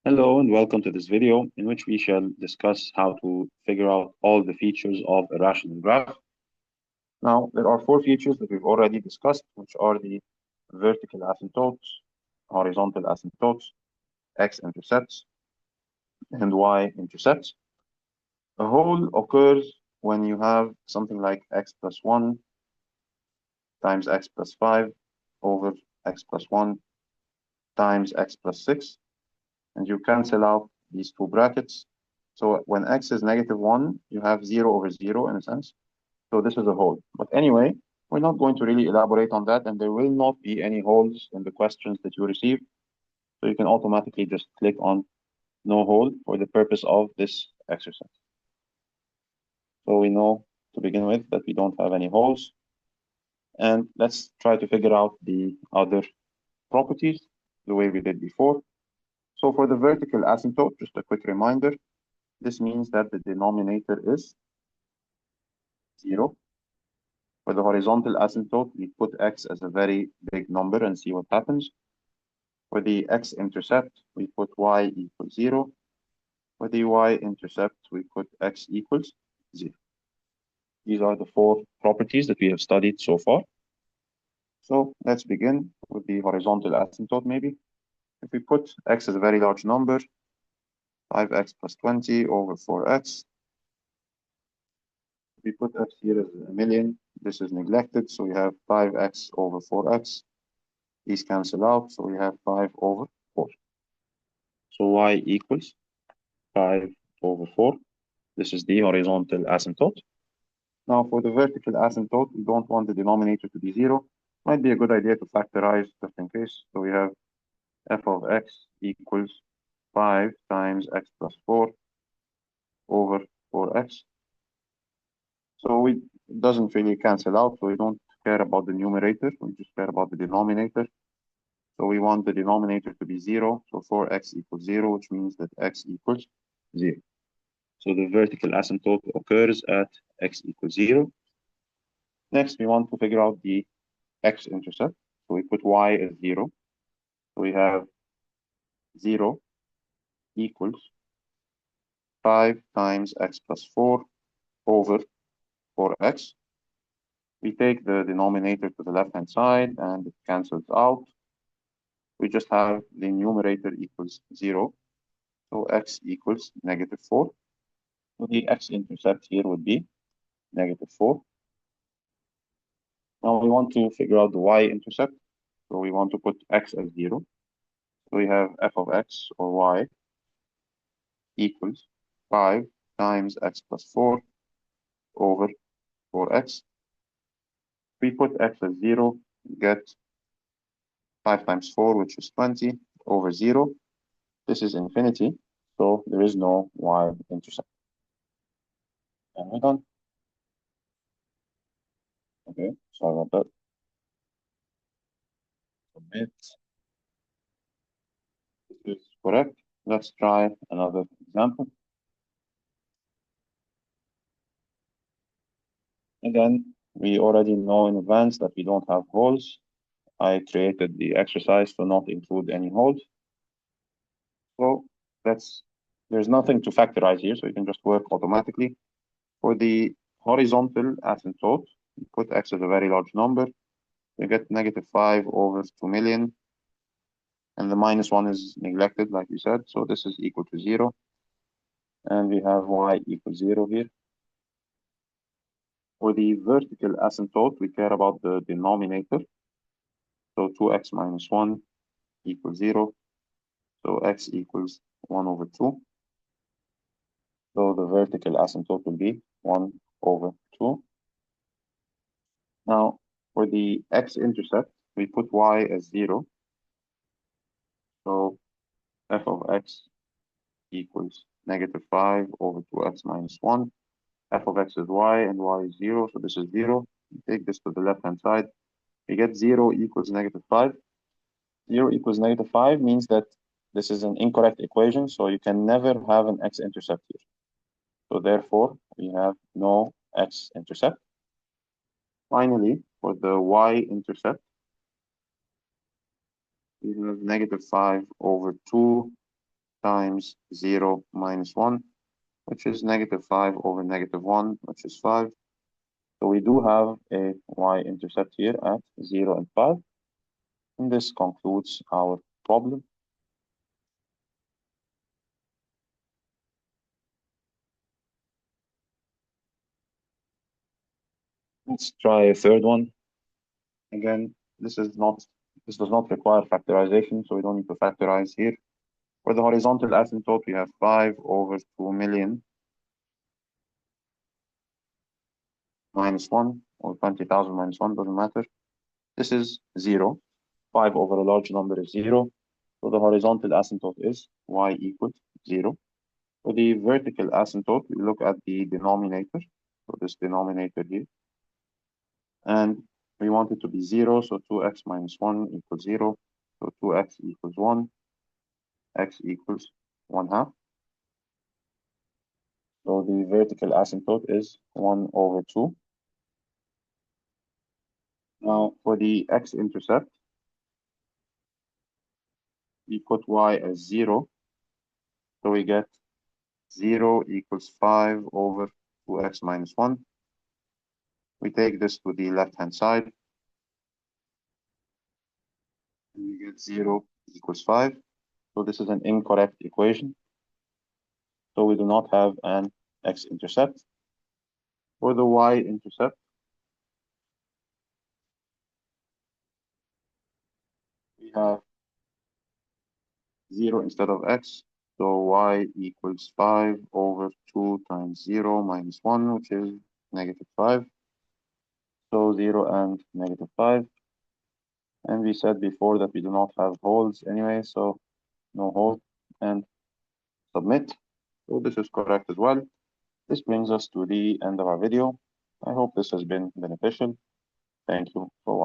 Hello and welcome to this video in which we shall discuss how to figure out all the features of a rational graph. Now, there are four features that we've already discussed, which are the vertical asymptotes, horizontal asymptotes, x-intercepts, and y-intercepts. A hole occurs when you have something like x plus 1 times x plus 5 over x plus 1 times x plus 6, and you cancel out these two brackets. So when x is -1, you have 0 over 0 in a sense. So this is a hole. But anyway, we're not going to really elaborate on that, and there will not be any holes in the questions that you receive. So you can automatically just click on no hole for the purpose of this exercise. So we know to begin with that we don't have any holes. And let's try to figure out the other properties the way we did before. So for the vertical asymptote, just a quick reminder, this means that the denominator is 0. For the horizontal asymptote, we put x as a very big number and see what happens. For the x-intercept, we put y equals 0. For the y-intercept, we put x equals 0. These are the four properties that we have studied so far. So let's begin with the horizontal asymptote maybe. If we put x as a very large number, 5x plus 20 over 4x. If we put x here as a million, this is neglected, so we have 5x over 4x. These cancel out, so we have 5 over 4. So y equals 5 over 4. This is the horizontal asymptote. Now for the vertical asymptote, we don't want the denominator to be 0. Might be a good idea to factorize just in case. So we have f of x equals 5 times x plus 4 over 4x. So it doesn't really cancel out, so we don't care about the numerator, we just care about the denominator. So we want the denominator to be 0, so 4x equals 0, which means that x equals 0. So the vertical asymptote occurs at x equals 0. Next, we want to figure out the x-intercept. So we put y as 0. So we have 0 equals 5 times x plus 4 over 4x. We take the denominator to the left-hand side and it cancels out. We just have the numerator equals 0. So x equals -4. So the x-intercept here would be -4. Now we want to figure out the y-intercept. So we want to put x as 0. So we have f of x or y equals 5 times x plus 4 over 4x. We put x as 0, get 5 times 4, which is 20, over 0. This is infinity, so there is no y-intercept. And we're done. Okay, sorry about that. Submit. This is correct. Let's try another example. Again, we already know in advance that we don't have holes. I created the exercise to not include any holes. So there's nothing to factorize here, so you can just work automatically. For the horizontal asymptote, we put x as a very large number. We get -5 over 2 million. And the -1 is neglected, like we said, so this is equal to 0. And we have y equals 0 here. For the vertical asymptote, we care about the denominator. So 2x minus 1 equals 0. So x equals 1 over 2. So the vertical asymptote will be 1 over 2. Now, for the x-intercept, we put y as 0. So f of x equals -5 over 2x minus 1. F of x is y and y is 0, so this is 0. We take this to the left-hand side. We get 0 equals -5. 0 equals -5 means that this is an incorrect equation, so you can never have an x-intercept here. So therefore, we have no x-intercept. Finally, for the y-intercept, we have -5 over 2 times 0 minus 1, which is -5 over -1, which is 5. So we do have a y-intercept here at 0 and 5. And this concludes our problem. Let's try a third one. Again, this does not require factorization, so we don't need to factorize here. For the horizontal asymptote, we have 5 over 2 million minus 1, or 20,000 minus 1, doesn't matter. This is 0. 5 over a large number is 0. So the horizontal asymptote is y equals 0. For the vertical asymptote, we look at the denominator. So this denominator here. And we want it to be 0, so 2x minus 1 equals 0. So 2x equals 1. X equals 1/2. So the vertical asymptote is 1 over 2. Now for the x-intercept, we put y as 0. So we get 0 equals 5 over 2x minus 1. We take this to the left-hand side. And we get 0 equals 5. So this is an incorrect equation. So we do not have an x-intercept. For the y-intercept, we have 0 instead of x. So y equals 5 over 2 times 0 minus 1, which is -5. So 0 and -5. And we said before that we do not have holes anyway, so no hole, and submit. So this is correct as well. This brings us to the end of our video. I hope this has been beneficial. Thank you for watching.